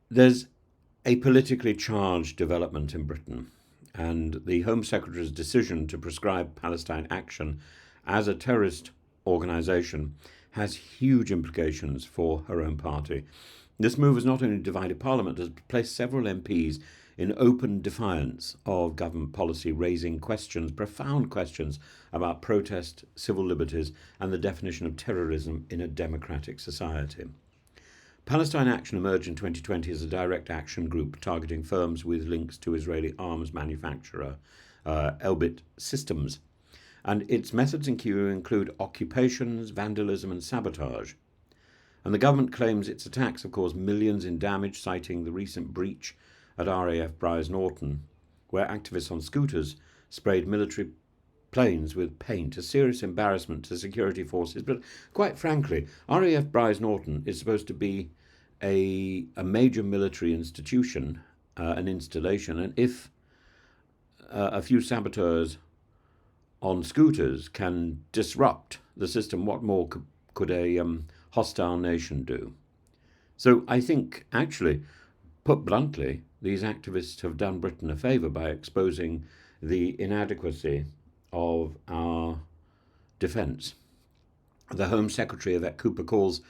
There's a politically charged development in Britain, and the Home Secretary's decision to prescribe Palestine Action as a terrorist organisation has huge implications for her own party. This move has not only divided Parliament, has placed several MPs in open defiance of government policy, raising questions, profound questions about protest, civil liberties, and the definition of terrorism in a democratic society. Palestine Action emerged in 2020 as a direct action group targeting firms with links to Israeli arms manufacturer Elbit Systems. And its methods include occupations, vandalism, and sabotage. And the government claims its attacks have caused millions in damage, citing the recent breach at RAF Bryce Norton, where activists on scooters sprayed military planes with paint, a serious embarrassment to security forces. But quite frankly, RAF Bryce Norton is supposed to be a major military institution, an installation, and if a few saboteurs on scooters can disrupt the system, what more could a hostile nation do? So I think, actually, put bluntly, these activists have done Britain a favour by exposing the inadequacy of our defence. The Home Secretary, Yvette Cooper, calls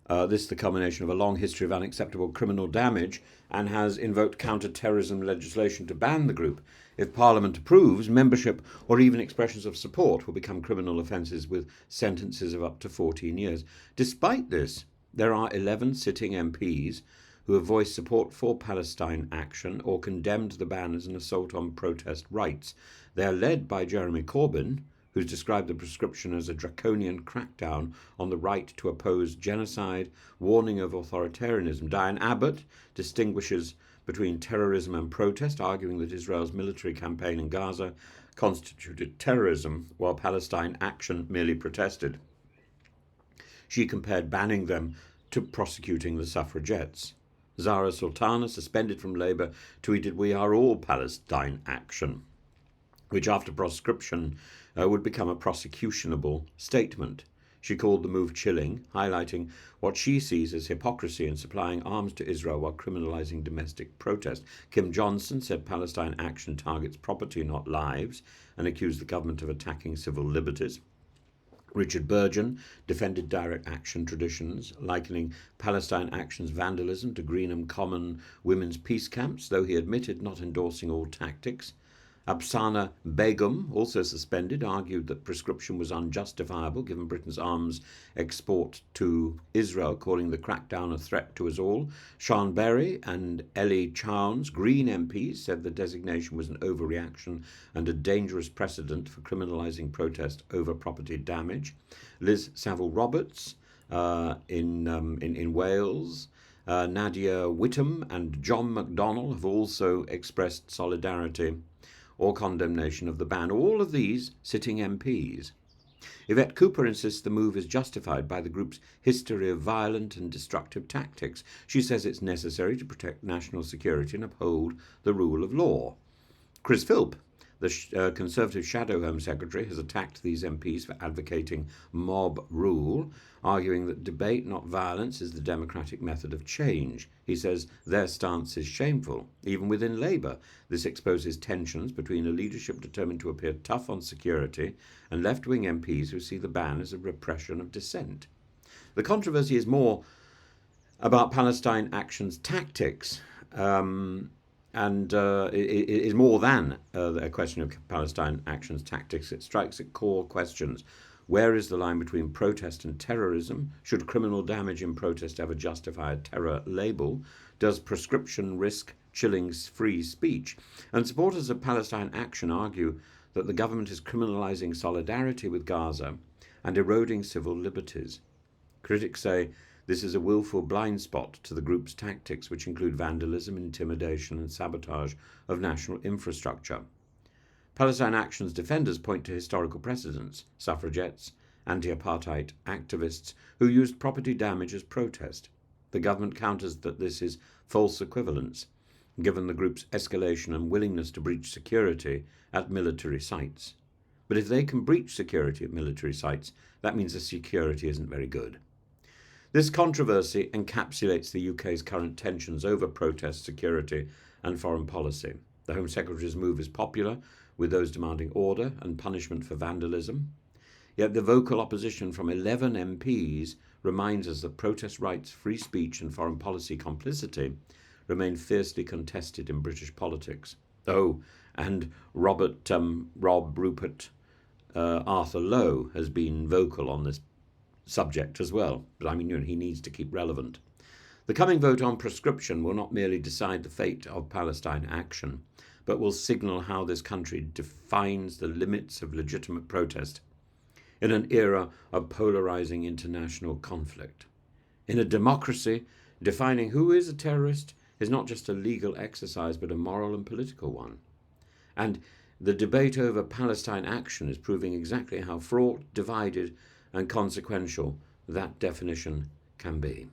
this the culmination of a long history of unacceptable criminal damage and has invoked counter-terrorism legislation to ban the group. If Parliament approves, membership or even expressions of support will become criminal offences with sentences of up to 14 years. Despite this, there are 11 sitting MPs who have voiced support for Palestine Action or condemned the ban as an assault on protest rights. They are led by Jeremy Corbyn, who's described the prescription as a draconian crackdown on the right to oppose genocide, warning of authoritarianism. Diane Abbott distinguishes between terrorism and protest, arguing that Israel's military campaign in Gaza constituted terrorism, while Palestine Action merely protested. She compared banning them to prosecuting the suffragettes. Zara Sultana, suspended from Labour, tweeted, "We are all Palestine Action," which after proscription would become a prosecutionable statement. She called the move chilling, highlighting what she sees as hypocrisy in supplying arms to Israel while criminalising domestic protest. Kim Johnson said Palestine Action targets property, not lives, and accused the government of attacking civil liberties. Richard Burgon defended direct action traditions, likening Palestine Action's vandalism to Greenham Common women's peace camps, though he admitted not endorsing all tactics. Absana Begum, also suspended, argued that prescription was unjustifiable given Britain's arms export to Israel, calling the crackdown a threat to us all. Sean Berry and Ellie Chowns, Green MPs, said the designation was an overreaction and a dangerous precedent for criminalising protest over property damage. Liz Saville-Roberts in Wales, Nadia Whittome and John McDonnell have also expressed solidarity or condemnation of the ban, all of these sitting MPs. Yvette Cooper insists the move is justified by the group's history of violent and destructive tactics. She says it's necessary to protect national security and uphold the rule of law. Chris Philp, the Conservative Shadow Home Secretary, has attacked these MPs for advocating mob rule, arguing that debate, not violence, is the democratic method of change. He says their stance is shameful. Even within Labour, this exposes tensions between a leadership determined to appear tough on security and left-wing MPs who see the ban as a repression of dissent. The controversy is more about Palestine Action's tactics. And it is more than a question of Palestine Action's tactics. It strikes at core questions. Where is the line between protest and terrorism? Should criminal damage in protest ever justify a terror label? Does prescription risk chilling free speech? And supporters of Palestine Action argue that the government is criminalising solidarity with Gaza and eroding civil liberties. Critics say this is a willful blind spot to the group's tactics, which include vandalism, intimidation, and sabotage of national infrastructure. Palestine Action's defenders point to historical precedents, suffragettes, anti-apartheid activists who used property damage as protest. The government counters that this is false equivalence, given the group's escalation and willingness to breach security at military sites. But if they can breach security at military sites, that means the security isn't very good. This controversy encapsulates the UK's current tensions over protest, security, and foreign policy. The Home Secretary's move is popular, with those demanding order and punishment for vandalism. Yet the vocal opposition from 11 MPs reminds us that protest rights, free speech, and foreign policy complicity remain fiercely contested in British politics. Oh, and Rupert Arthur Lowe has been vocal on this subject as well. But I mean, he needs to keep relevant. The coming vote on proscription will not merely decide the fate of Palestine Action, but will signal how this country defines the limits of legitimate protest in an era of polarizing international conflict. In a democracy, defining who is a terrorist is not just a legal exercise, but a moral and political one. And the debate over Palestine Action is proving exactly how fraught, divided, and consequential that definition can be.